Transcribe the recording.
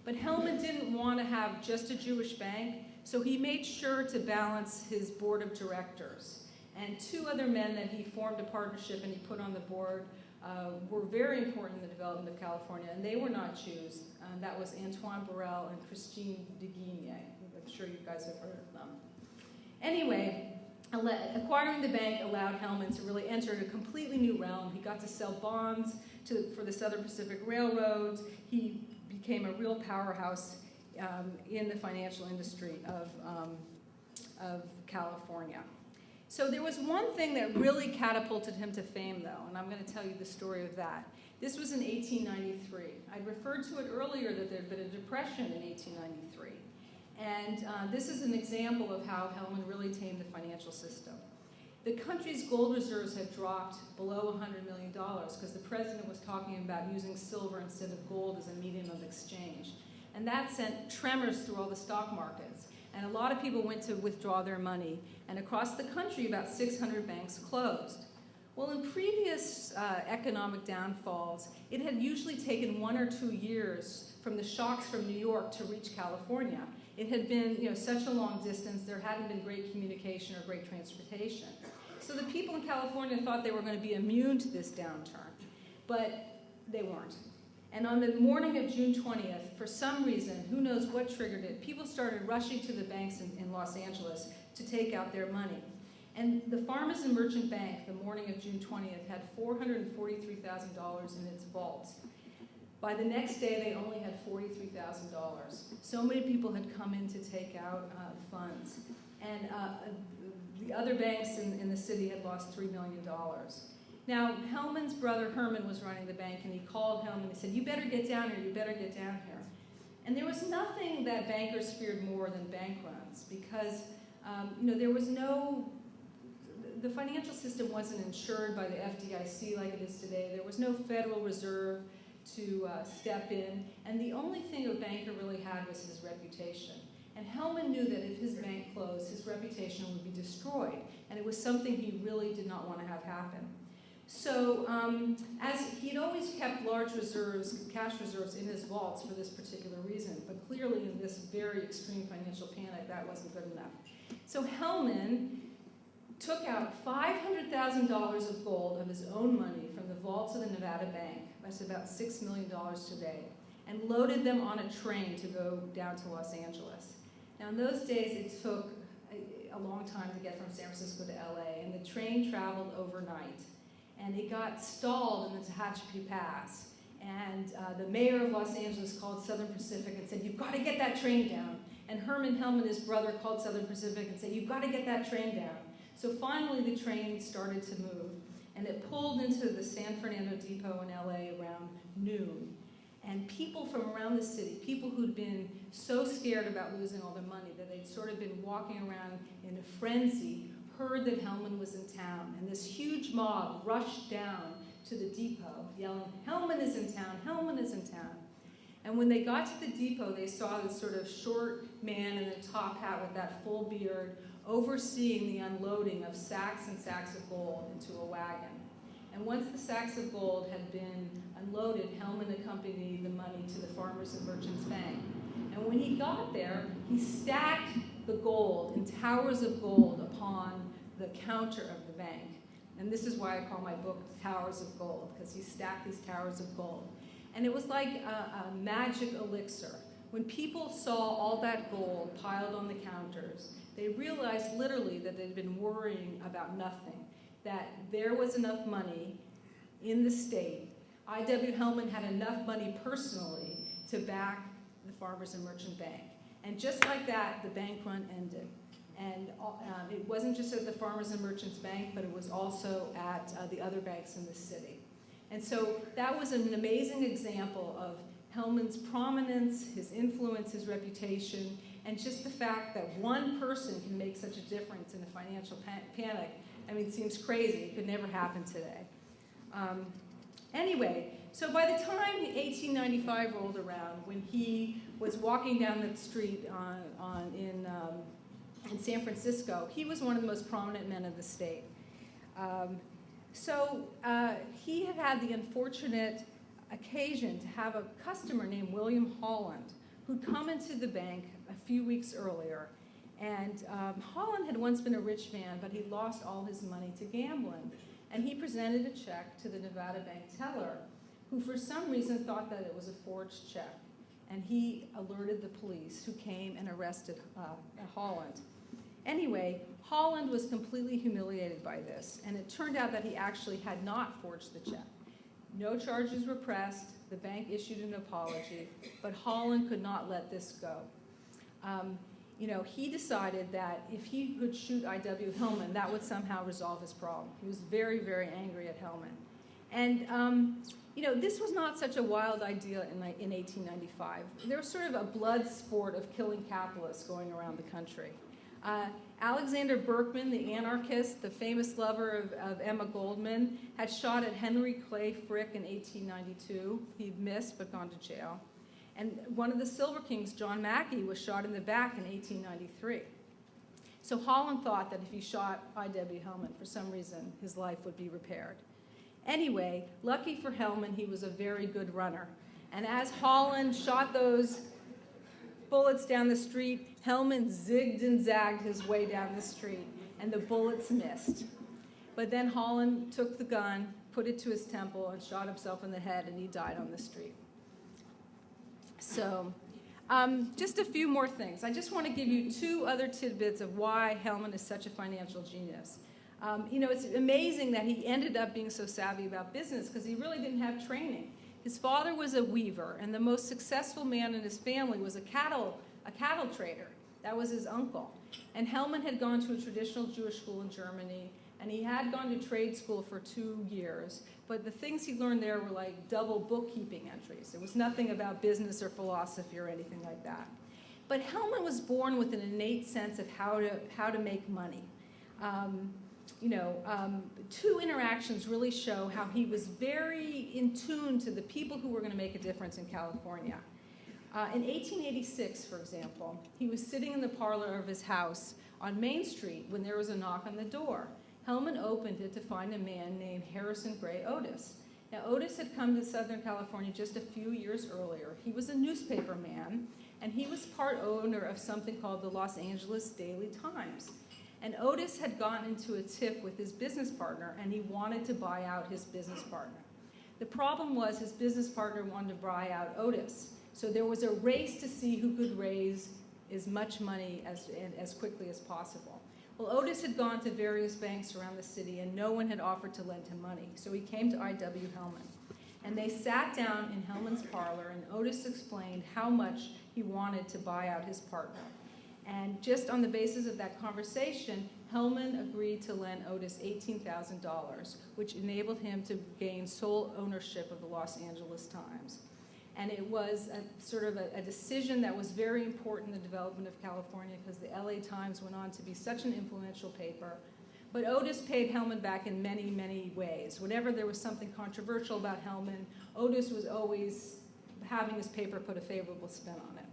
But Hellman didn't want to have just a Jewish bank, so he made sure to balance his board of directors. And two other men that he formed a partnership and he put on the board were very important in the development of California, and they were not Jews. That was Antoine Burrell and Christine de Guigné. I'm sure you guys have heard of them. Anyway, acquiring the bank allowed Hellman to really enter a completely new realm. He got to sell bonds for the Southern Pacific Railroads. He became a real powerhouse in the financial industry of California. So there was one thing that really catapulted him to fame, though, and I'm going to tell you the story of that. This was in 1893. I referred to it earlier that there had been a depression in 1893. And this is an example of how Hellman really tamed the financial system. The country's gold reserves had dropped below $100 million because the president was talking about using silver instead of gold as a medium of exchange. And that sent tremors through all the stock markets. And a lot of people went to withdraw their money. And across the country, about 600 banks closed. Well, in previous economic downfalls, it had usually taken 1 or 2 years from the shocks from New York to reach California. It had been, such a long distance. There hadn't been great communication or great transportation. So the people in California thought they were going to be immune to this downturn, but they weren't. And on the morning of June 20th, for some reason, who knows what triggered it, people started rushing to the banks in Los Angeles to take out their money. And the Farmers and Merchant Bank, the morning of June 20th, had $443,000 in its vaults. By the next day, they only had $43,000. So many people had come in to take out funds. And the other banks in the city had lost $3 million. Now, Hellman's brother Herman was running the bank, and he called Hellman and he said, "You better get down here, you better get down here." And there was nothing that bankers feared more than bank runs, because there was the financial system wasn't insured by the FDIC like it is today. There was no Federal Reserve to step in, and the only thing a banker really had was his reputation. And Hellman knew that if his bank closed, his reputation would be destroyed, and it was something he really did not want to have happen. So as he'd always kept large reserves, cash reserves in his vaults for this particular reason, but clearly in this very extreme financial panic, that wasn't good enough. So Hellman took out $500,000 of gold of his own money from the vaults of the Nevada Bank, that's about $6 million today, and loaded them on a train to go down to Los Angeles. Now in those days, it took a long time to get from San Francisco to LA, and the train traveled overnight. And it got stalled in the Tehachapi Pass. And the mayor of Los Angeles called Southern Pacific and said, "You've got to get that train down." And Herman Hellman, his brother, called Southern Pacific and said, "You've got to get that train down." So finally the train started to move. And it pulled into the San Fernando Depot in LA around noon. And people from around the city, people who'd been so scared about losing all their money that they'd sort of been walking around in a frenzy, heard that Hellman was in town, and this huge mob rushed down to the depot, yelling, "Hellman is in town, Hellman is in town." And when they got to the depot, they saw this sort of short man in a top hat with that full beard overseeing the unloading of sacks and sacks of gold into a wagon. And once the sacks of gold had been unloaded, Hellman accompanied the money to the Farmers and Merchants Bank. And when he got there, he stacked the gold in towers of gold upon the counter of the bank. And this is why I call my book Towers of Gold, because he stacked these towers of gold. And it was like a magic elixir. When people saw all that gold piled on the counters, they realized literally that they'd been worrying about nothing, that there was enough money in the state. I.W. Hellman had enough money personally to back the Farmers and Merchant Bank. And just like that, the bank run ended. And it wasn't just at the Farmers and Merchants Bank, but it was also at the other banks in the city. And so that was an amazing example of Hellman's prominence, his influence, his reputation, and just the fact that one person can make such a difference in a financial panic. I mean, it seems crazy. It could never happen today. Anyway, so by the time 1895 rolled around, when he was walking down the street in San Francisco, he was one of the most prominent men of the state. He had had the unfortunate occasion to have a customer named William Holland, who'd come into the bank a few weeks earlier. And Holland had once been a rich man, but he lost all his money to gambling. And he presented a check to the Nevada bank teller, who for some reason thought that it was a forged check. And he alerted the police, who came and arrested Holland. Anyway, Holland was completely humiliated by this, and it turned out that he actually had not forged the check. No charges were pressed, the bank issued an apology, but Holland could not let this go. He decided that if he could shoot I.W. Hillman, that would somehow resolve his problem. He was very, very angry at Hillman. And, this was not such a wild idea in 1895. There was sort of a blood sport of killing capitalists going around the country. Alexander Berkman, the anarchist, the famous lover of Emma Goldman, had shot at Henry Clay Frick in 1892. He'd missed but gone to jail. And one of the Silver Kings, John Mackey, was shot in the back in 1893. So Holland thought that if he shot I.W. Hillman, for some reason, his life would be repaired. Anyway, lucky for Hillman, he was a very good runner. And as Holland shot those bullets down the street, Hillman zigged and zagged his way down the street, and the bullets missed. But then Holland took the gun, put it to his temple, and shot himself in the head, and he died on the street. So, just a few more things. I just want to give you two other tidbits of why Hillman is such a financial genius. It's amazing that he ended up being so savvy about business because he really didn't have training. His father was a weaver, and the most successful man in his family was a cattle trader. That was his uncle. And Hillman had gone to a traditional Jewish school in Germany, and he had gone to trade school for 2 years. But the things he learned there were like double bookkeeping entries. There was nothing about business or philosophy or anything like that. But Hillman was born with an innate sense of how to make money. Two interactions really show how he was very in tune to the people who were going to make a difference in California. In 1886, for example, he was sitting in the parlor of his house on Main Street when there was a knock on the door. Hillman opened it to find a man named Harrison Gray Otis. Now, Otis had come to Southern California just a few years earlier. He was a newspaper man, and he was part owner of something called the Los Angeles Daily Times. And Otis had gotten into a tiff with his business partner, and he wanted to buy out his business partner. The problem was his business partner wanted to buy out Otis. So there was a race to see who could raise as much money as quickly as possible. Well, Otis had gone to various banks around the city, and no one had offered to lend him money. So he came to I.W. Hillman. And they sat down in Hillman's parlor, and Otis explained how much he wanted to buy out his partner. And just on the basis of that conversation, Hillman agreed to lend Otis $18,000, which enabled him to gain sole ownership of the Los Angeles Times. And it was a decision that was very important in the development of California because the LA Times went on to be such an influential paper. But Otis paid Hillman back in many, many ways. Whenever there was something controversial about Hillman, Otis was always having his paper put a favorable spin on it.